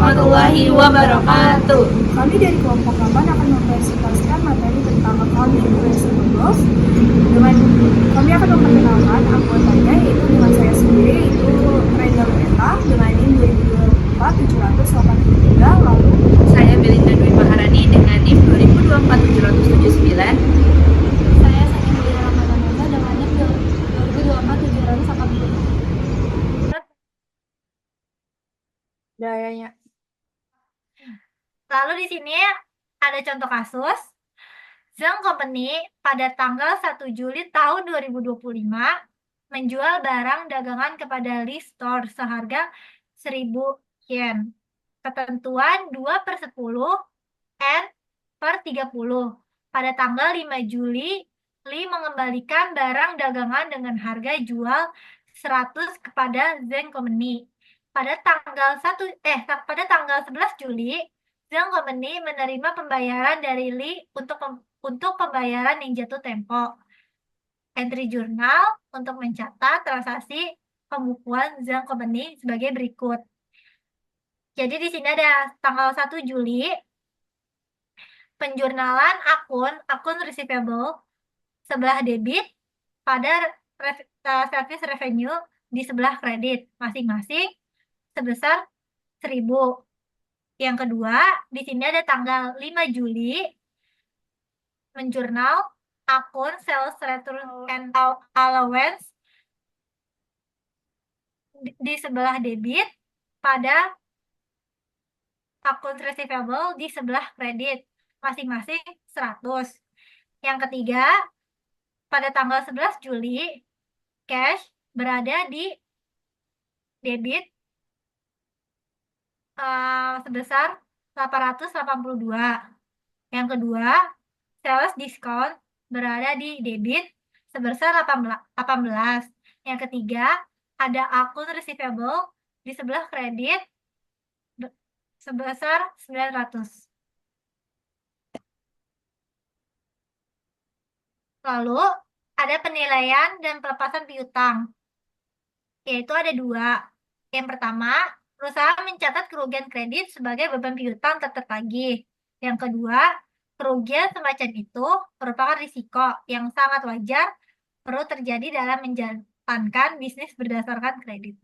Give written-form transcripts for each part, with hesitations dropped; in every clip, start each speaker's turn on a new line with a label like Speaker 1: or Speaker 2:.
Speaker 1: warahmatullahi wabarakatuh.
Speaker 2: Kami dari kelompok Aman akan mempresentasikan materi tentang accounting receivables. Dengan kami akan memperkenalkan anggotanya, yaitu dengan saya sendiri, yaitu Renda Meta dengan NIM 2024-783. Lalu
Speaker 1: Saya Belinda Dwi Maharani dengan NIM 2024-779.
Speaker 3: Saya Sanya Mulia Ramadan Meta dengan NIM 2024-780.
Speaker 2: dayanya.
Speaker 3: Lalu di sini ada contoh kasus. Zhang Company pada tanggal 1 Juli tahun 2025 menjual barang dagangan kepada Lee Store seharga 1.000 yen. Ketentuan 2/10 N per 30. Pada tanggal 5 Juli, Lee mengembalikan barang dagangan dengan harga jual 100 kepada Zhang Company. Pada tanggal 11 Juli, Zhang Company menerima pembayaran dari Lee untuk pembayaran yang jatuh tempo. Entry jurnal untuk mencatat transaksi pembukuan Zhang Company sebagai berikut. Jadi di sini ada tanggal 1 Juli, penjurnalan akun receivable sebelah debit pada service revenue di sebelah kredit masing-masing sebesar 1.000. Yang kedua, di sini ada tanggal 5 Juli, menjurnal akun sales return and allowance di sebelah debit pada akun receivable di sebelah kredit masing-masing 100. Yang ketiga, pada tanggal 11 Juli, cash berada di debit sebesar 882. Yang kedua, sales discount berada di debit sebesar 18. Yang ketiga, ada akun receivable di sebelah kredit sebesar 900. Lalu, ada penilaian dan pelepasan piutang, yaitu ada dua. Yang pertama, perusahaan mencatat kerugian kredit sebagai beban piutang tak tertagih. Yang kedua, kerugian semacam itu merupakan risiko yang sangat wajar perlu terjadi dalam menjalankan bisnis berdasarkan kredit.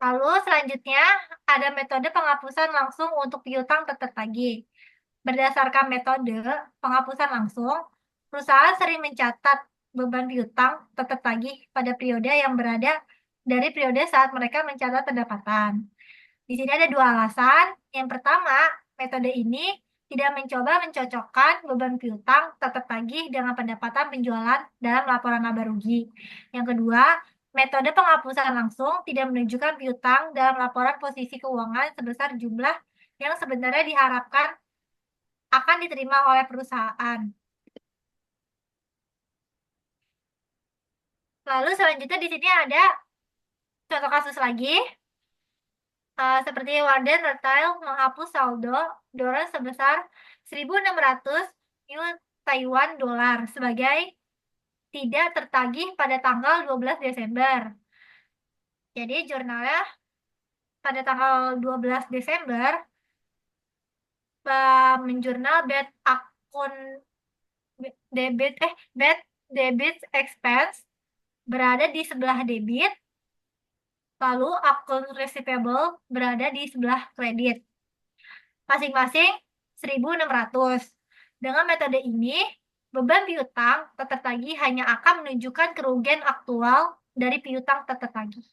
Speaker 3: Lalu selanjutnya ada metode penghapusan langsung untuk piutang tak tertagih. Berdasarkan metode penghapusan langsung, perusahaan sering mencatat beban piutang tak tertagih pada periode yang berada dari periode saat mereka mencatat pendapatan. Di sini ada dua alasan. Yang pertama, metode ini tidak mencoba mencocokkan beban piutang tak tertagih dengan pendapatan penjualan dalam laporan laba rugi. Yang kedua, metode penghapusan langsung tidak menunjukkan piutang dalam laporan posisi keuangan sebesar jumlah yang sebenarnya diharapkan akan diterima oleh perusahaan. Lalu selanjutnya di sini ada contoh kasus lagi. Seperti Warden Retail menghapus saldo dolar sebesar 1.600 New Taiwan dolar sebagai tidak tertagih pada tanggal 12 Desember. Jadi jurnalnya pada tanggal 12 Desember menjurnal bad debit expense berada di sebelah debit, lalu akun receivable berada di sebelah kredit masing-masing 1.600. Dengan metode ini, beban piutang tak tertagih hanya akan menunjukkan kerugian aktual dari piutang tak tertagih.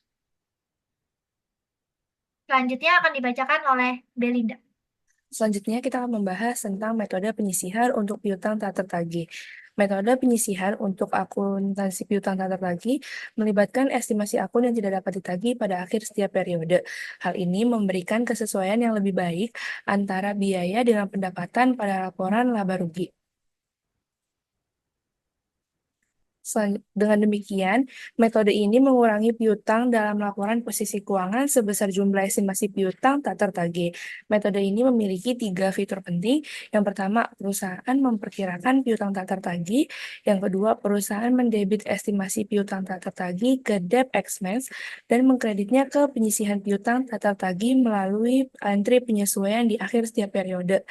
Speaker 3: Selanjutnya akan dibacakan oleh Belinda.
Speaker 4: Selanjutnya kita akan membahas tentang metode penyisihan untuk piutang tak tertagih. Metode penyisihan untuk akuntansi piutang tak tertagih melibatkan estimasi akun yang tidak dapat ditagih pada akhir setiap periode. Hal ini memberikan kesesuaian yang lebih baik antara biaya dengan pendapatan pada laporan laba rugi. Dengan demikian, metode ini mengurangi piutang dalam laporan posisi keuangan sebesar jumlah estimasi piutang tak tertagih. Metode ini memiliki 3 fitur penting. Yang pertama, perusahaan memperkirakan piutang tak tertagih. Yang kedua, perusahaan mendebit estimasi piutang tak tertagih ke debt expense dan mengkreditnya ke penyisihan piutang tak tertagih melalui entry penyesuaian di akhir setiap periode.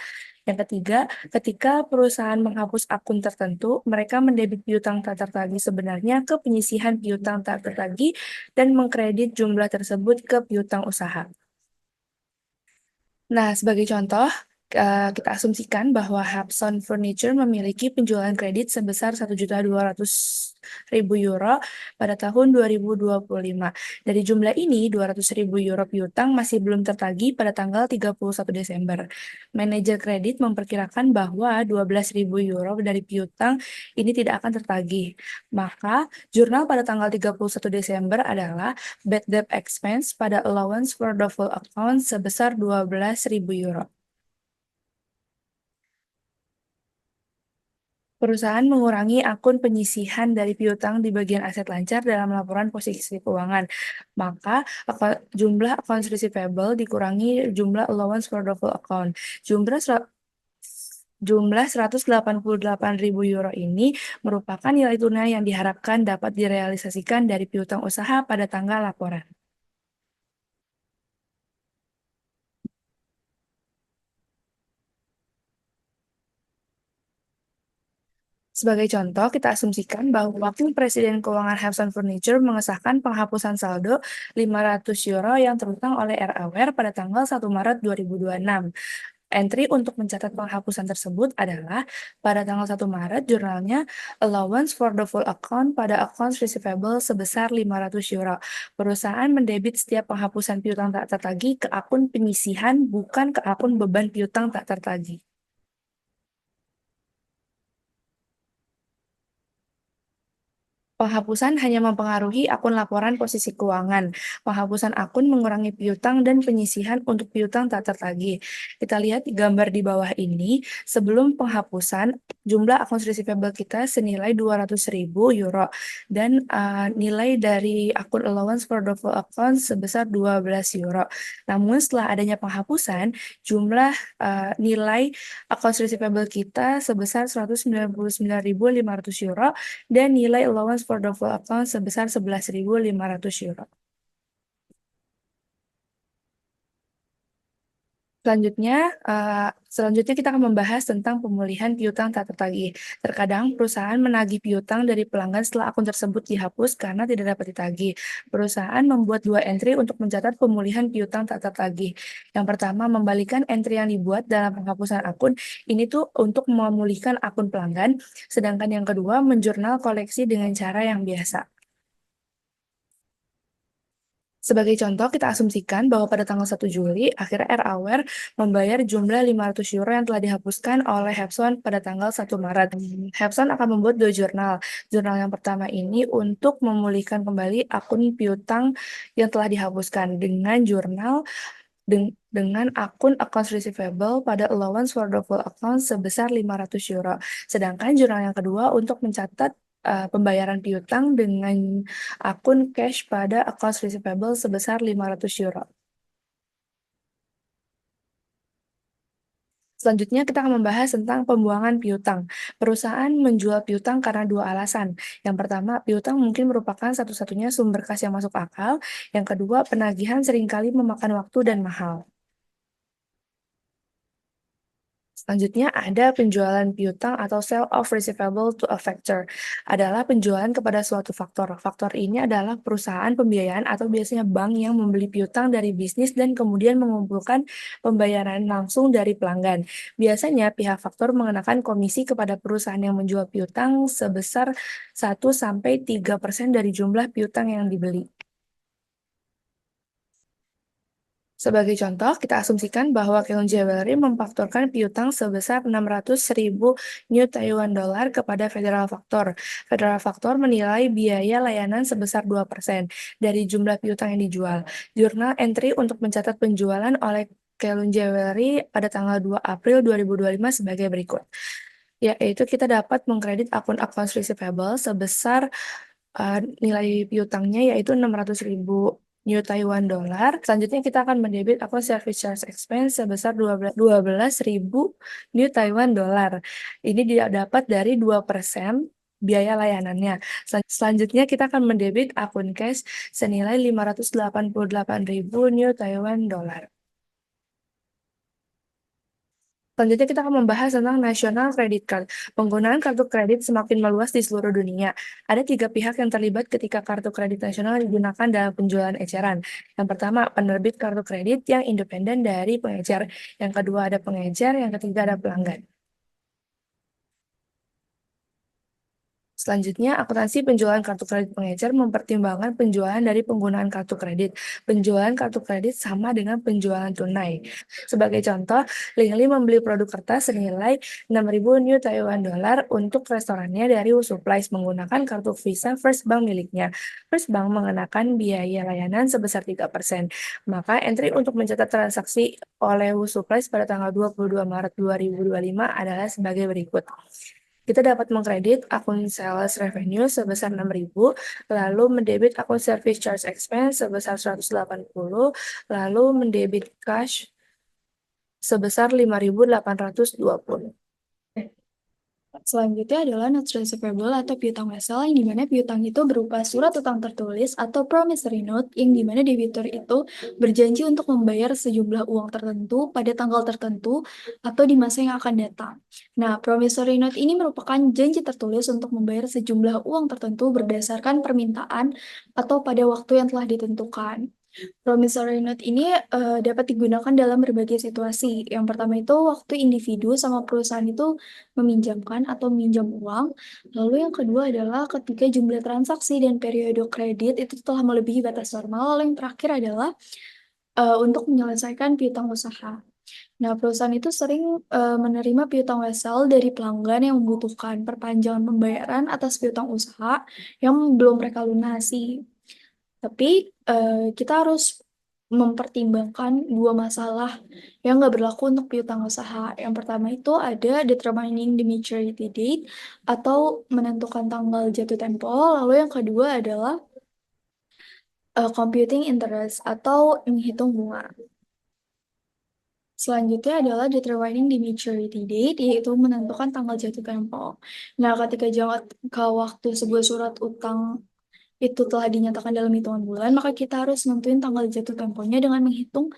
Speaker 4: Yang ketiga, ketika perusahaan menghapus akun tertentu, mereka mendebit piutang tak tertagih sebenarnya ke penyisihan piutang tak tertagih dan mengkredit jumlah tersebut ke piutang usaha. Nah, sebagai contoh, kita asumsikan bahwa Hapson Furniture memiliki penjualan kredit sebesar 1.200.000 euro pada tahun 2025. Dari jumlah ini, 200.000 euro piutang masih belum tertagih pada tanggal 31 Desember. Manajer kredit memperkirakan bahwa 12.000 euro dari piutang ini tidak akan tertagih. Maka, jurnal pada tanggal 31 Desember adalah bad debt expense pada allowance for doubtful accounts sebesar 12.000 euro. Perusahaan mengurangi akun penyisihan dari piutang di bagian aset lancar dalam laporan posisi keuangan. Maka jumlah accounts receivable dikurangi jumlah allowance for doubtful account. Jumlah 188.000 euro ini merupakan nilai tunai yang diharapkan dapat direalisasikan dari piutang usaha pada tanggal laporan. Sebagai contoh, kita asumsikan bahwa Wakil Presiden Keuangan Hapson Furniture mengesahkan penghapusan saldo 500 euro yang terutang oleh R. pada tanggal 1 Maret 2026. Entry untuk mencatat penghapusan tersebut adalah pada tanggal 1 Maret jurnalnya allowance for the full account pada accounts receivable sebesar 500 euro. Perusahaan mendebit setiap penghapusan piutang tak tertagih ke akun penyisihan bukan ke akun beban piutang tak tertagih. Penghapusan hanya mempengaruhi akun laporan posisi keuangan. Penghapusan akun mengurangi piutang dan penyisihan untuk piutang tak tertagih. Kita lihat di gambar di bawah ini, sebelum penghapusan, jumlah accounts receivable kita senilai 200.000 euro dan nilai dari akun allowance for doubtful accounts sebesar 12 euro. Namun setelah adanya penghapusan, jumlah nilai accounts receivable kita sebesar 199.500 euro dan nilai allowance for doubtful account sebesar 11.500 euro. Selanjutnya kita akan membahas tentang pemulihan piutang tak tertagih. Terkadang perusahaan menagih piutang dari pelanggan setelah akun tersebut dihapus karena tidak dapat ditagih. Perusahaan membuat 2 entry untuk mencatat pemulihan piutang tak tertagih. Yang pertama, membalikan entry yang dibuat dalam penghapusan akun. Ini tuh untuk memulihkan akun pelanggan. Sedangkan yang kedua, menjurnal koleksi dengan cara yang biasa. Sebagai contoh, kita asumsikan bahwa pada tanggal 1 Juli, akhirnya R. membayar jumlah 500 euro yang telah dihapuskan oleh Hapson pada tanggal 1 Maret. Hapson akan membuat 2 jurnal. Jurnal yang pertama ini untuk memulihkan kembali akun piutang yang telah dihapuskan dengan akun accounts receivable pada allowance for doubtful accounts sebesar 500 euro. Sedangkan jurnal yang kedua untuk mencatat pembayaran piutang dengan akun cash pada accounts receivable sebesar 500 euro. Selanjutnya kita akan membahas tentang pembuangan piutang. Perusahaan menjual piutang karena 2 alasan. Yang pertama, piutang mungkin merupakan satu-satunya sumber kas yang masuk akal. Yang kedua, penagihan seringkali memakan waktu dan mahal. Selanjutnya ada penjualan piutang atau sale of receivable to a factor. Adalah penjualan kepada suatu faktor. Faktor ini adalah perusahaan pembiayaan atau biasanya bank yang membeli piutang dari bisnis dan kemudian mengumpulkan pembayaran langsung dari pelanggan. Biasanya pihak faktor mengenakan komisi kepada perusahaan yang menjual piutang sebesar 1-3% dari jumlah piutang yang dibeli. Sebagai contoh, kita asumsikan bahwa Keun Jewelry memfaktorkan piutang sebesar 600.000 New Taiwan dollar kepada Federal Factor. Federal Factor menilai biaya layanan sebesar 2% dari jumlah piutang yang dijual. Jurnal entry untuk mencatat penjualan oleh Keun Jewelry pada tanggal 2 April 2025 sebagai berikut. yaitu kita dapat mengkredit akun accounts receivable sebesar nilai piutangnya yaitu 600.000 New Taiwan Dollar. Selanjutnya kita akan mendebit akun service charge expense sebesar 12.000 New Taiwan Dollar. Ini dapat dari 2% biaya layanannya. Selanjutnya kita akan mendebit akun cash senilai 588.000 New Taiwan Dollar. Selanjutnya kita akan membahas tentang National Credit Card. Penggunaan kartu kredit semakin meluas di seluruh dunia. Ada 3 pihak yang terlibat ketika kartu kredit nasional digunakan dalam penjualan eceran. Yang pertama, penerbit kartu kredit yang independen dari pengecer. Yang kedua ada pengecer, yang ketiga ada pelanggan. Selanjutnya, akuntansi penjualan kartu kredit pengecer mempertimbangkan penjualan dari penggunaan kartu kredit. Penjualan kartu kredit sama dengan penjualan tunai. Sebagai contoh, Lingli membeli produk kertas senilai 6.000 New Taiwan Dollar untuk restorannya dari U Supplies menggunakan kartu Visa First Bank miliknya. First Bank mengenakan biaya layanan sebesar 3%. Maka entry untuk mencatat transaksi oleh U Supplies pada tanggal 22 Maret 2025 adalah sebagai berikut. Kita dapat mengkredit akun sales revenue sebesar 6.000, lalu mendebit akun service charge expense sebesar 180, lalu mendebit cash sebesar 5.820.
Speaker 2: Selanjutnya adalah notes receivable atau piutang wesel, yang dimana piutang itu berupa surat utang tertulis atau promissory note, yang dimana debitur itu berjanji untuk membayar sejumlah uang tertentu pada tanggal tertentu atau di masa yang akan datang. Nah, promissory note ini merupakan janji tertulis untuk membayar sejumlah uang tertentu berdasarkan permintaan atau pada waktu yang telah ditentukan. Promissory note ini dapat digunakan dalam berbagai situasi. Yang pertama itu waktu individu sama perusahaan itu meminjamkan atau meminjam uang. Lalu yang kedua adalah ketika jumlah transaksi dan periode kredit itu telah melebihi batas normal. Lalu yang terakhir adalah untuk menyelesaikan piutang usaha. Nah, perusahaan itu sering menerima piutang wesel dari pelanggan yang membutuhkan perpanjangan pembayaran atas piutang usaha yang belum mereka lunasi. Tapi kita harus mempertimbangkan dua masalah yang nggak berlaku untuk piutang usaha. Yang pertama itu ada determining the maturity date atau menentukan tanggal jatuh tempo. Lalu yang kedua adalah computing interest atau menghitung bunga. Selanjutnya adalah determining the maturity date, yaitu menentukan tanggal jatuh tempo. Nah, ketika jangka waktu sebuah surat utang itu telah dinyatakan dalam hitungan bulan, maka kita harus nentuin tanggal jatuh temponya dengan menghitung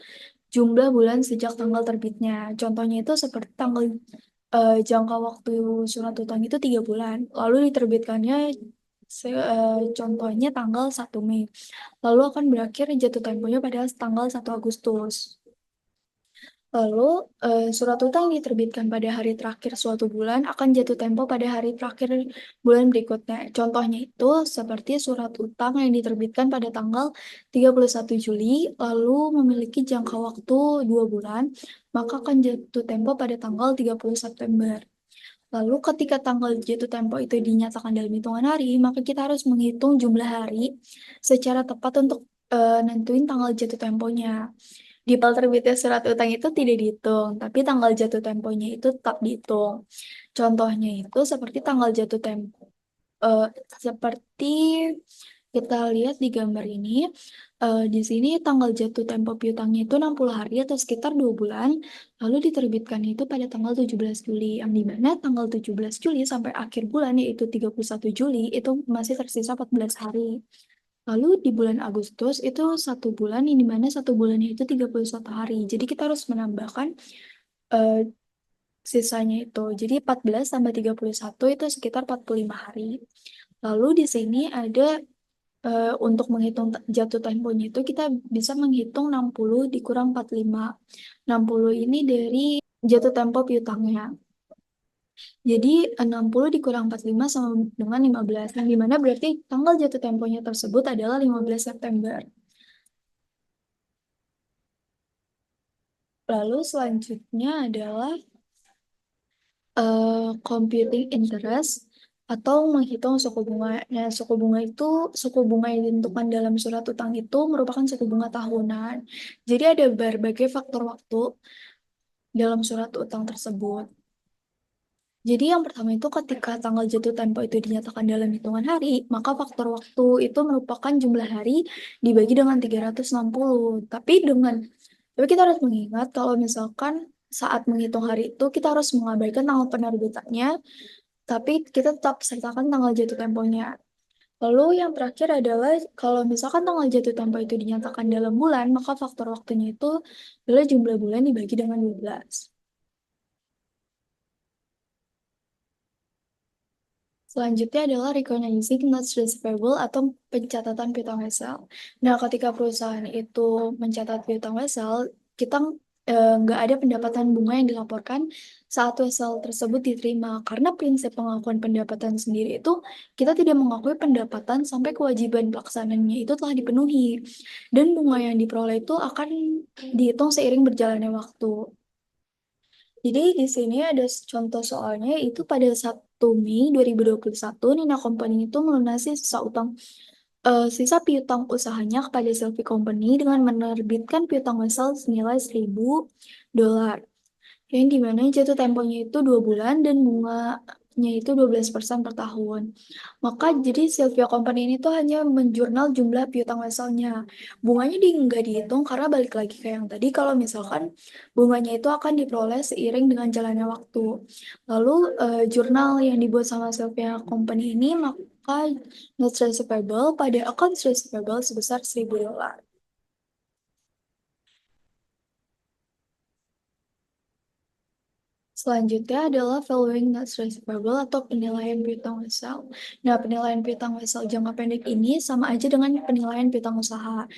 Speaker 2: jumlah bulan sejak tanggal terbitnya. Contohnya itu seperti tanggal jangka waktu surat utang itu 3 bulan, lalu diterbitkannya contohnya tanggal 1 Mei, lalu akan berakhir jatuh temponya pada tanggal 1 Agustus. Lalu, surat utang yang diterbitkan pada hari terakhir suatu bulan akan jatuh tempo pada hari terakhir bulan berikutnya. Contohnya itu seperti surat utang yang diterbitkan pada tanggal 31 Juli, lalu memiliki jangka waktu 2 bulan, maka akan jatuh tempo pada tanggal 30 September. Lalu ketika tanggal jatuh tempo itu dinyatakan dalam hitungan hari, maka kita harus menghitung jumlah hari secara tepat untuk nentuin tanggal jatuh temponya. Di terbitnya surat utang itu tidak dihitung, tapi tanggal jatuh temponya itu tetap dihitung. Contohnya itu seperti tanggal jatuh tempo. Seperti kita lihat di gambar ini, di sini tanggal jatuh tempo piutangnya itu 60 hari atau sekitar 2 bulan, lalu diterbitkan itu pada tanggal 17 Juli, yang dimana tanggal 17 Juli sampai akhir bulan yaitu 31 Juli itu masih tersisa 14 hari. Lalu di bulan Agustus itu 1 bulan, yang dimana 1 bulannya itu 31 hari. Jadi kita harus menambahkan sisanya itu. Jadi 14 tambah 31 itu sekitar 45 hari. Lalu di sini ada untuk menghitung jatuh temponya itu kita bisa menghitung 60 dikurang 45. 60 ini dari jatuh tempo piutangnya. Jadi 60 dikurang 45 sama dengan 15, yang dimana berarti tanggal jatuh temponya tersebut adalah 15 September. Lalu selanjutnya adalah computing interest atau menghitung suku bunga. Nah, suku bunga yang ditentukan dalam surat utang itu merupakan suku bunga tahunan. Jadi ada berbagai faktor waktu dalam surat utang tersebut.
Speaker 5: Jadi yang pertama itu ketika tanggal jatuh tempo itu dinyatakan dalam hitungan hari, maka faktor waktu itu merupakan jumlah hari dibagi dengan 360. Tapi kita harus mengingat kalau misalkan saat menghitung hari itu kita harus mengabaikan tanggal penerbitannya, tapi kita tetap sertakan tanggal jatuh temponya. Lalu yang terakhir adalah kalau misalkan tanggal jatuh tempo itu dinyatakan dalam bulan, maka faktor waktunya itu adalah jumlah bulan dibagi dengan 12. Selanjutnya adalah recognizing notes receivable atau pencatatan piutang wesel. Nah, ketika perusahaan itu mencatat piutang wesel, kita nggak ada pendapatan bunga yang dilaporkan saat wesel tersebut diterima. Karena prinsip pengakuan pendapatan sendiri itu, kita tidak mengakui pendapatan sampai kewajiban pelaksananya itu telah dipenuhi. Dan bunga yang diperoleh itu akan dihitung seiring berjalannya waktu. Jadi di sini ada contoh soalnya itu pada 1 Mei 2021 Nina Company itu melunasi sisa piutang usahanya kepada Selfie Company dengan menerbitkan piutang wesel senilai $1.000 yang dimana jatuh temponya itu 2 bulan dan bunganya itu 12% per tahun. Maka jadi Sylvia Company ini tuh hanya menjurnal jumlah piutang weselnya. Bunganya nggak dihitung karena balik lagi kayak yang tadi kalau misalkan bunganya itu akan diperoleh seiring dengan jalannya waktu. Lalu jurnal yang dibuat sama Sylvia Company ini maka notes receivable pada accounts receivable sebesar $1.000. Selanjutnya adalah valuing notes receivable atau penilaian piutang wesel. Nah, penilaian piutang wesel jangka pendek ini sama aja dengan penilaian piutang usaha.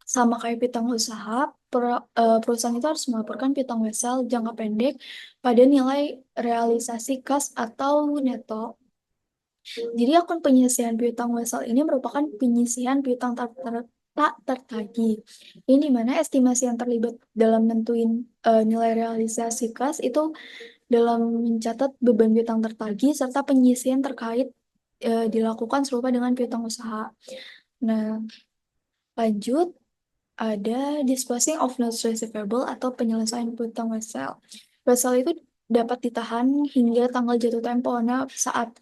Speaker 5: Sama kayak piutang usaha, perusahaan itu harus melaporkan piutang wesel jangka pendek pada nilai realisasi kas atau neto. Jadi akun penyisihan piutang wesel ini merupakan penyisihan piutang tak tertagih. Ini dimana estimasi yang terlibat dalam nentuin nilai realisasi kas itu dalam mencatat beban piutang tertagih serta penyisihan terkait dilakukan serupa dengan piutang usaha. Nah, lanjut ada disposing of notes receivable atau penyelesaian piutang wesel. Wesel itu dapat ditahan hingga tanggal jatuh tempo. Nah, saat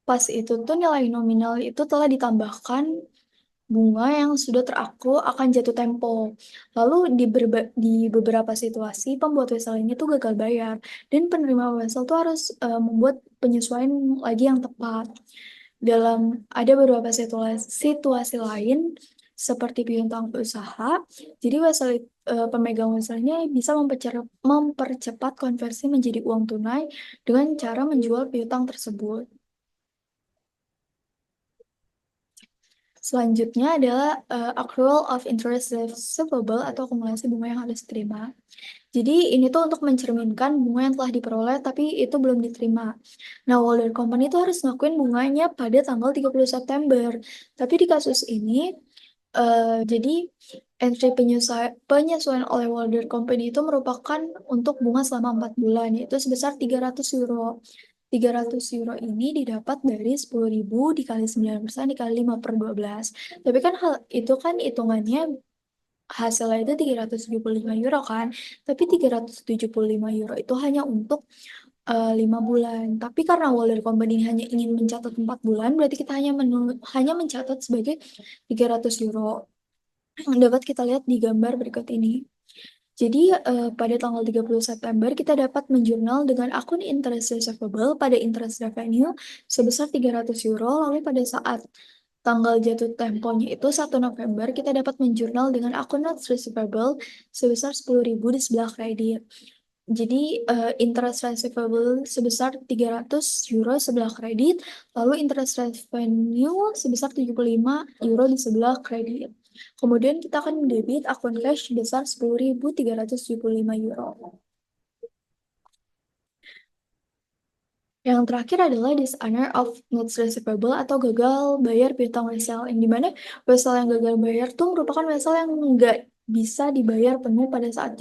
Speaker 5: pas itu tuh nilai nominal itu telah ditambahkan bunga yang sudah teraku akan jatuh tempo. Lalu di beberapa situasi pembuat wesel ini tuh gagal bayar dan penerima wesel tuh harus membuat penyesuaian lagi yang tepat. Ada beberapa situasi lain seperti piutang usaha, jadi pemegang weselnya bisa mempercepat konversi menjadi uang tunai dengan cara menjual piutang tersebut. Selanjutnya adalah accrual of interest receivable atau akumulasi bunga yang harus diterima. Jadi ini tuh untuk mencerminkan bunga yang telah diperoleh tapi itu belum diterima. Nah, Walden Company itu harus ngakuin bunganya pada tanggal 30 September. Tapi di kasus ini, jadi entry penyesuaian oleh Walden Company itu merupakan untuk bunga selama 4 bulan, yaitu sebesar €300. €300 ini didapat dari 10.000 dikali 9% dikali 5/12. Tapi kan hal itu kan hitungannya hasilnya itu €375 kan. Tapi €375 itu hanya untuk 5 bulan. Tapi karena Walden Company hanya ingin mencatat 4 bulan, berarti kita hanya mencatat sebagai €300. Dapat kita lihat di gambar berikut ini. Jadi pada tanggal 30 September kita dapat menjurnal dengan akun interest receivable pada interest revenue sebesar €300. Lalu pada saat tanggal jatuh temponya itu 1 November kita dapat menjurnal dengan akun notes receivable sebesar 10.000 di sebelah kredit. Jadi interest receivable sebesar €300 sebelah kredit, lalu interest revenue sebesar €75 di sebelah kredit. Kemudian kita akan mendebit akun cash sebesar €10.375. Yang terakhir adalah dishonor of notes receivable atau gagal bayar piutang wesel, yang dimana wesel yang gagal bayar tuh merupakan wesel yang nggak bisa dibayar penuh pada saat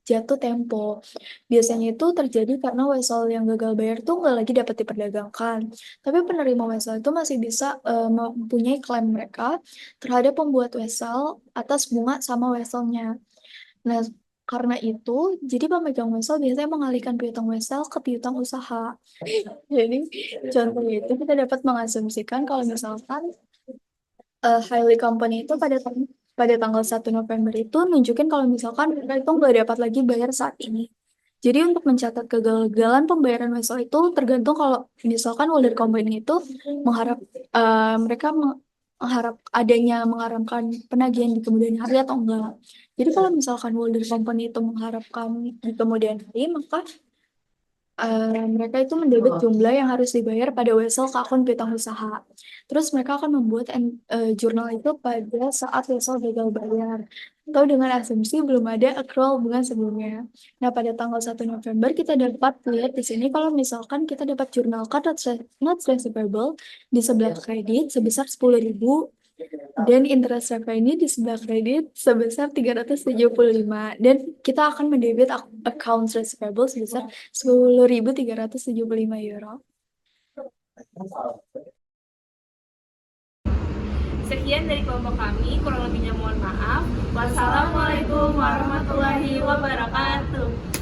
Speaker 5: jatuh tempo. Biasanya itu terjadi karena wesel yang gagal bayar tuh nggak lagi dapat diperdagangkan. Tapi penerima wesel itu masih bisa mempunyai klaim mereka terhadap pembuat wesel atas bunga sama weselnya. Nah, Karena itu, jadi pemegang wesel biasanya mengalihkan piutang wesel ke piutang usaha. Jadi, contohnya itu kita dapat mengasumsikan kalau misalkan Highly Company itu pada tanggal 1 November itu nunjukin kalau misalkan mereka itu nggak dapat lagi bayar saat ini. Jadi untuk mencatat kegagalan pembayaran wesel itu tergantung kalau misalkan Holder Company itu mereka mengharapkan penagihan di kemudian hari atau enggak. Jadi kalau misalkan Holder Company itu mengharapkan di kemudian hari, maka mereka itu mendebit jumlah yang harus dibayar pada wesel ke akun piutang usaha. Terus mereka akan membuat jurnal itu pada saat wesel gagal bayar atau dengan asumsi belum ada accrual bulan sebelumnya. Nah, pada tanggal 1 November kita dapat lihat di sini kalau misalkan kita dapat jurnal not receivable di sebelah kredit sebesar 10.000 dan interest revenue di sebelah kredit sebesar 375 dan kita akan mendebit accounts receivable sebesar 10.375 euro.
Speaker 1: Sekian dari kelompok kami, kurang lebihnya mohon maaf. Wassalamualaikum warahmatullahi wabarakatuh.